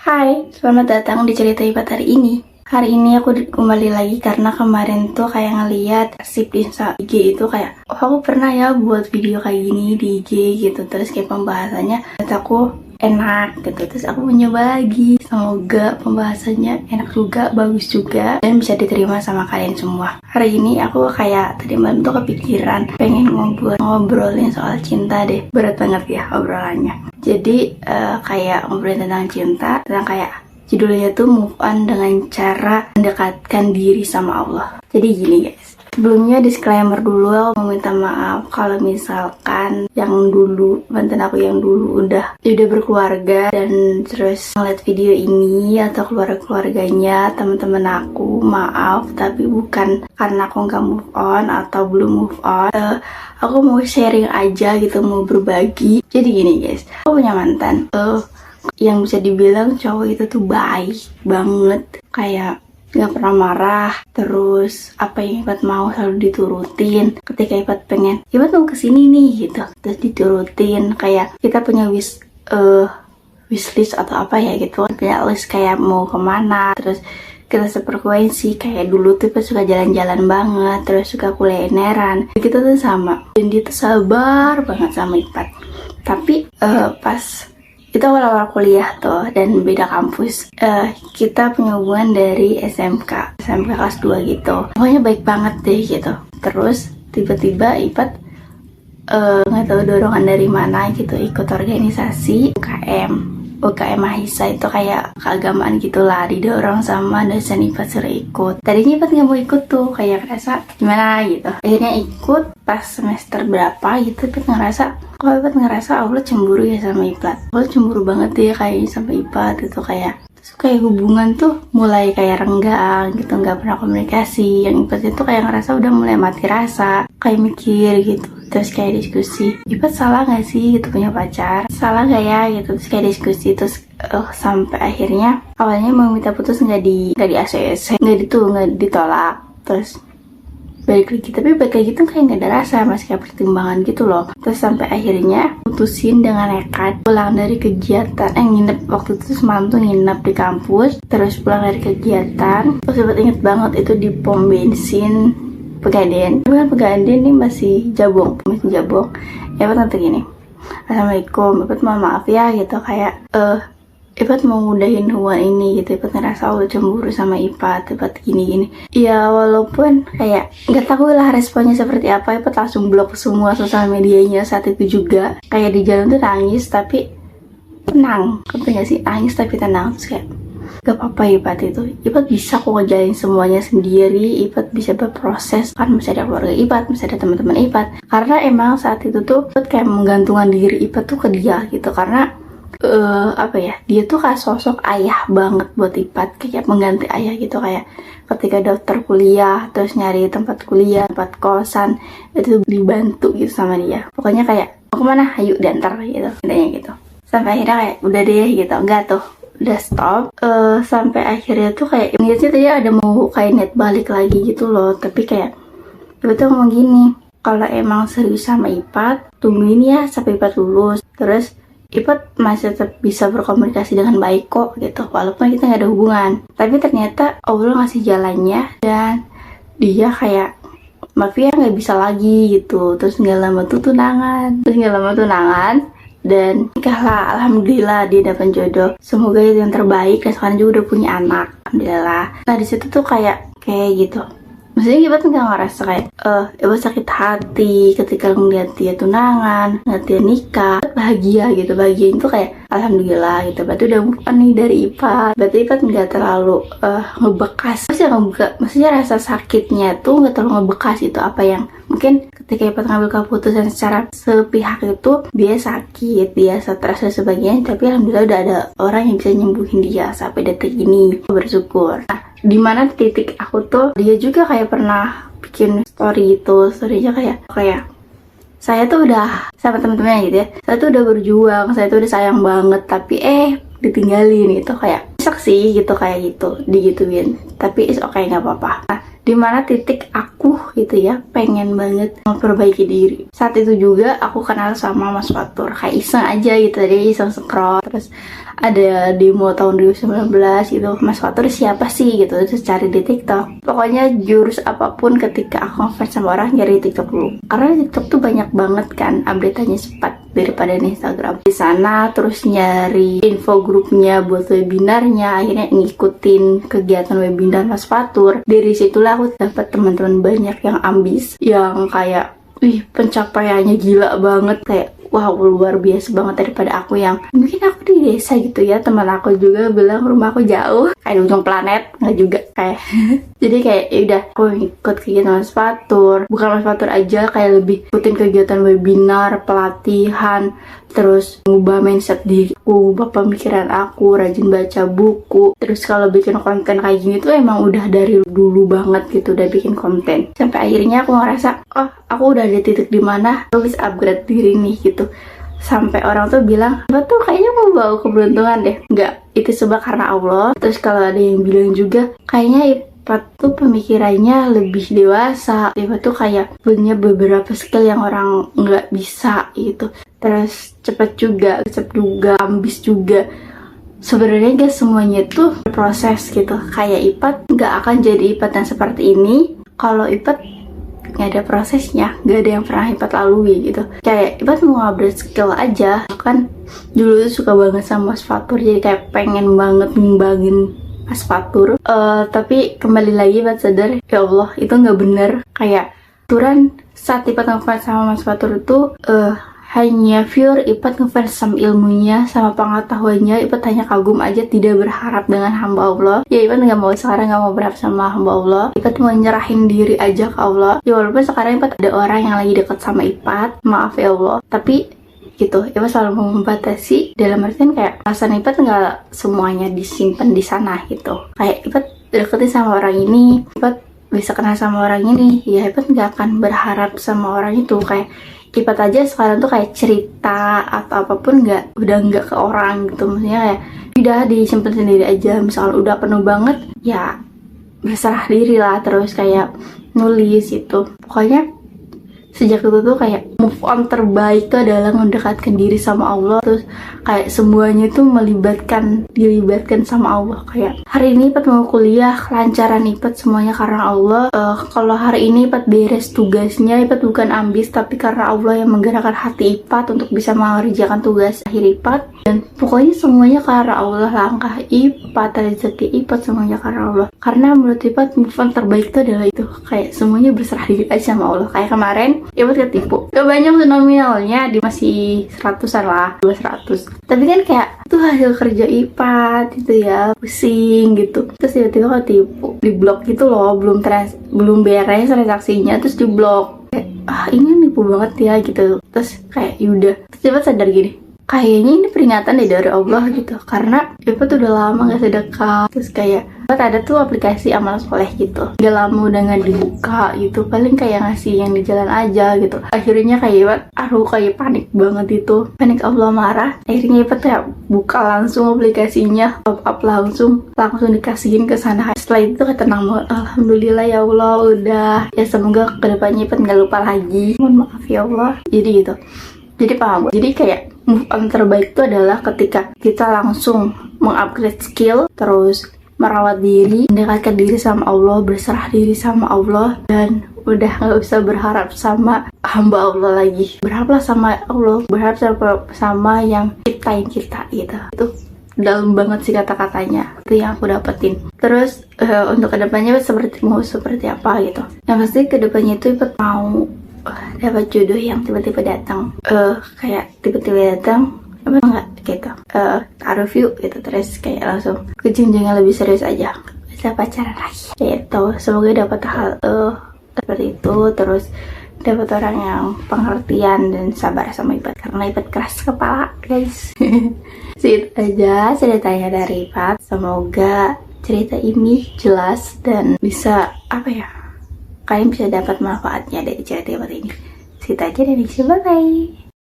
Hai, selamat datang di cerita Ipat hari ini. Hari ini aku kembali lagi karena kemarin tuh kayak ngeliat arsip di IG itu kayak, oh aku pernah ya buat video kayak gini di IG gitu. Terus kayak pembahasannya menurut aku enak gitu. Terus aku mencoba lagi. Semoga pembahasannya enak juga, bagus juga, dan bisa diterima sama kalian semua. Hari ini aku kayak tadi malam tuh kepikiran pengen ngobrolin soal cinta deh. Berat banget ya obrolannya. Jadi kayak ngobrolin tentang cinta, tentang kayak judulnya tuh move on dengan cara mendekatkan diri sama Allah. Jadi gini guys, sebelumnya disclaimer dulu, aku mau minta maaf kalau misalkan yang dulu, mantan aku yang dulu udah berkeluarga dan terus ngeliat video ini atau keluarganya teman-teman aku, maaf, tapi bukan karena aku nggak move on atau belum move on. Aku mau sharing aja gitu, mau berbagi. Jadi gini guys, aku punya mantan yang bisa dibilang cowok itu tuh baik banget, kayak gak pernah marah, terus apa yang Ipat mau selalu diturutin. Ketika Ipat pengen, Ipat mau kesini nih gitu, terus diturutin. Kayak kita punya wishlist atau apa ya gitu, punya list kayak mau kemana, terus kita sefrekuensi. Kayak dulu tuh Ipat suka jalan-jalan banget, terus suka kulineran, begitu tuh sama. Dan dia tuh sabar banget sama Ipat. Tapi pas itu awal-awal kuliah tuh dan beda kampus, kita punya hubungan dari SMK kelas 2 gitu. Pokoknya baik banget deh gitu. Terus tiba-tiba Ipat nggak tahu dorongan dari mana gitu, ikut organisasi UKM Mahisa, itu kayak keagamaan gitulah, didorong sama dosen Ipat suruh ikut. Tadinya Ipat nggak mau ikut tuh, kayak ngerasa gimana gitu. Akhirnya ikut pas semester berapa gitu. Ipat ngerasa Allah cemburu ya sama Ipat. Allah cemburu banget ya kayaknya sama Ipat gitu. Terus kayak hubungan tuh mulai kayak renggang gitu, nggak pernah komunikasi. Yang Ipat itu kayak ngerasa udah mulai mati rasa, kayak mikir gitu. Terus kayak diskusi, Ipat salah gak sih gitu punya pacar? Salah gak ya gitu? Terus kayak diskusi, terus sampai akhirnya awalnya mau minta putus nggak di ACC, nggak ditolak. Terus balik lagi, tapi balik lagi tuh kayak nggak ada rasa, masih kayak pertimbangan gitu loh. Terus sampai akhirnya putusin dengan nekat, pulang dari kegiatan, nginep waktu itu semalam tuh nginep di kampus. Terus pulang dari kegiatan, terus Ipat inget banget itu di pom bensin Pegadaian. Bukan Pegadaian nih, masih Jabong. Ipat nanti gini, Assalamualaikum, Ipat mohon maaf ya gitu, kayak Ipat mau ngudahin hubungan ini gitu. Ipat ngerasa Allah cemburu sama Ipat gini. Ya walaupun kayak nggak tahu lah responnya seperti apa, Ipat langsung blok semua sosial medianya saat itu juga. Kayak di jalan tuh nangis tapi tenang, ngerti gak sih? Nangis tapi tenang. Terus kayak gak apa-apa Ipat bisa kok ngejalanin semuanya sendiri. Ipat bisa berproses, kan masih ada keluarga Ipat, masih ada teman-teman Ipat. Karena emang saat itu tuh Ipat kayak menggantungkan diri Ipat tuh ke dia gitu. Karena dia tuh kayak sosok ayah banget buat Ipat, kayak mengganti ayah gitu. Kayak ketika daftar kuliah, terus nyari tempat kuliah, tempat kosan, itu dibantu gitu sama dia. Pokoknya kayak mau kemana, ayo diantar gitu, intinya gitu. Sampai akhirnya kayak udah deh gitu, enggak tuh, udah stop. Sampai akhirnya tuh kayak niatnya tadi ada mau kayak niat balik lagi gitu loh. Tapi kayak Ipat tuh ngomong gini, kalau emang serius sama Ipat, tungguin ya sampai Ipat lulus. Terus Ipat masih tetap bisa berkomunikasi dengan baik kok gitu, walaupun kita nggak ada hubungan. Tapi ternyata Allah ngasih jalannya dan dia kayak maaf ya nggak bisa lagi gitu. Terus nggak lama tuh tunangan, dan nikahlah. Alhamdulillah dia dapat jodoh, semoga itu yang terbaik, dan sekarang juga udah punya anak, alhamdulillah. Nah di situ tuh kayak gitu, maksudnya Ipat nggak ngerasa kayak Ipat sakit hati ketika ngeliat dia tunangan, ngeliat dia nikah, bahagia gitu. Bahagia itu kayak alhamdulillah gitu, berarti udah move on nih dari Ipat. Berarti Ipat nggak terlalu ngebekas. Maksudnya rasa sakitnya tuh nggak terlalu ngebekas itu. Apa yang mungkin ketika Ipat ngambil keputusan secara sepihak itu, dia sakit, dia stres dan sebagainya, tapi alhamdulillah udah ada orang yang bisa nyembuhin dia sampai detik ini. Bersyukur. Nah, dimana titik aku tuh, dia juga kayak pernah bikin story gitu, storynya kayak saya tuh udah sama temen-temennya gitu ya, saya tuh udah berjuang, saya tuh udah sayang banget, tapi ditinggalin gitu. Kayak besok sih gitu, kayak gitu digituin, tapi it's okay, nggak apa-apa. Nah dimana titik aku gitu ya pengen banget memperbaiki diri. Saat itu juga aku kenal sama Mas Fatur, kayak iseng aja gitu, jadi iseng scroll terus ada demo tahun 2019 gitu, Mas Fatur siapa sih gitu, terus cari di TikTok. Pokoknya jurus apapun ketika aku ngefans sama orang, nyari TikTok dulu, karena TikTok tuh banyak banget kan update-nya cepat daripada di Instagram. Di sana terus nyari info grupnya buat webinarnya, akhirnya ngikutin kegiatan webinar Mas Fatur. Dari situlah aku dapat teman-teman banyak yang ambis, yang kayak pencapaiannya gila banget, kayak wow luar biasa banget daripada aku yang mungkin aku di desa gitu ya. Teman aku juga bilang rumah aku jauh, kayak di ujung planet, nggak juga kayak jadi kayak ya udah aku ikut kegiatan Mas Fatur. Bukan Mas Fatur aja, kayak lebih ikutin kegiatan webinar, pelatihan, terus ngubah mindset diriku, ngubah pemikiran aku, rajin baca buku. Terus kalau bikin konten kayak gini tuh emang udah dari dulu banget gitu, udah bikin konten. Sampai akhirnya aku ngerasa, oh aku udah ada titik dimana aku bisa upgrade diri nih gitu. Sampai orang tuh bilang, "Mbak tuh kayaknya mau bawa keberuntungan deh." Enggak, itu sebab karena Allah. Terus kalau ada yang bilang juga, kayaknya Ipat tuh pemikirannya lebih dewasa, Ipat tuh kayak punya beberapa skill yang orang nggak bisa gitu. Terus cepet juga, ambis juga. Sebenarnya guys, semuanya tuh proses gitu. Kayak Ipat nggak akan jadi Ipat yang seperti ini kalau Ipat nggak ada prosesnya, nggak ada yang pernah Ipat lalui gitu. Kayak Ipat mau upgrade skill aja, kan dulu tuh suka banget sama Mas Fatur, jadi kayak pengen banget ngimbangin Mas Fatur. Tapi kembali lagi Ipat sadar, ya Allah itu nggak bener. Kayak aturan saat Ipat ngefans sama Mas Fatur itu hanya pure Ipat ngefans sama ilmunya, sama pengetahuannya. Ipat hanya kagum aja, tidak berharap dengan hamba Allah. Ya Ipat nggak mau sekarang, nggak mau berharap sama hamba Allah. Ipat mau nyerahin diri aja ke Allah. Ya walaupun sekarang Ipat ada orang yang lagi deket sama Ipat, maaf ya Allah, tapi gitu, Ipat selalu membatasi. Dalam artian kayak perasaan Ipat nggak semuanya disimpan di sana gitu. Kayak Ipat deketin sama orang ini, Ipat bisa kenal sama orang ini, ya Ipat nggak akan berharap sama orang itu. Kayak Ipat aja sekarang tuh kayak cerita atau apapun udah nggak ke orang gitu, maksudnya kayak udah disimpan sendiri aja. Misalnya udah penuh banget, ya berserah diri lah, terus kayak nulis itu. Pokoknya sejak itu tuh kayak move on terbaik tuh adalah mendekatkan diri sama Allah. Terus kayak semuanya tuh dilibatkan sama Allah. Kayak hari ini Ipat mau kuliah, kelancaran Ipat semuanya karena Allah. Kalau hari ini Ipat beres tugasnya, Ipat bukan ambis, tapi karena Allah yang menggerakkan hati Ipat untuk bisa mengerjakan tugas akhir Ipat. Dan pokoknya semuanya karena Allah, langkah Ipat, rezeki Ipat, semuanya karena Allah. Karena menurut Ipat move on terbaik itu adalah itu, kayak semuanya berserah diri aja sama Allah. Kayak kemarin Ipat ketipu, gak banyak tuh nominalnya, di masih 100-an lah, 200. Tapi kan kayak itu hasil kerja Ipat itu ya, pusing gitu. Terus tiba-tiba ketipu, di blok gitu loh, belum beres transaksinya, terus di blok. Kayak, ini nipu banget ya gitu. Terus kayak yaudah, terus Ipat sadar gini, kayaknya ini peringatan dari Allah gitu, karena Ipat udah lama gak sedekah. Terus kayak Ipat ada tuh aplikasi amal soleh gitu, udah lama udah gak dibuka gitu, paling kayak ngasih yang di jalan aja gitu. Akhirnya kayak Ipat, kayak panik banget itu, panik Allah marah. Akhirnya Ipat kayak buka langsung aplikasinya, top up langsung dikasihin ke sana. Setelah itu kayak tenang banget, alhamdulillah ya Allah udah, ya semoga kedepannya Ipat gak lupa lagi, mohon maaf ya Allah. Jadi gitu, jadi paham. Jadi kayak move on terbaik itu adalah ketika kita langsung mengupgrade skill, terus merawat diri, mendekatkan diri sama Allah, berserah diri sama Allah, dan udah gak usah berharap sama hamba Allah lagi. Berharaplah sama Allah, berharap sama yang ciptain kita gitu. Itu dalam banget sih kata-katanya, itu yang aku dapetin. Terus untuk kedepannya mau seperti apa gitu. Yang pasti kedepannya itu Ipat mau dapat jodoh yang tiba-tiba datang, kayak tiba-tiba datang apa enggak gitu, taruh view gitu, terus kayak langsung ke jenjang yang lebih serius aja, bisa pacaran lagi gitu. Semoga dapat hal seperti itu, terus dapat orang yang pengertian dan sabar sama Ipat, karena Ipat keras kepala guys. Segitu aja ceritanya dari Ipat. Semoga cerita ini jelas dan bisa kalian bisa dapat manfaatnya dari cerita Ipat ini. Segitu aja dari sini, bye bye.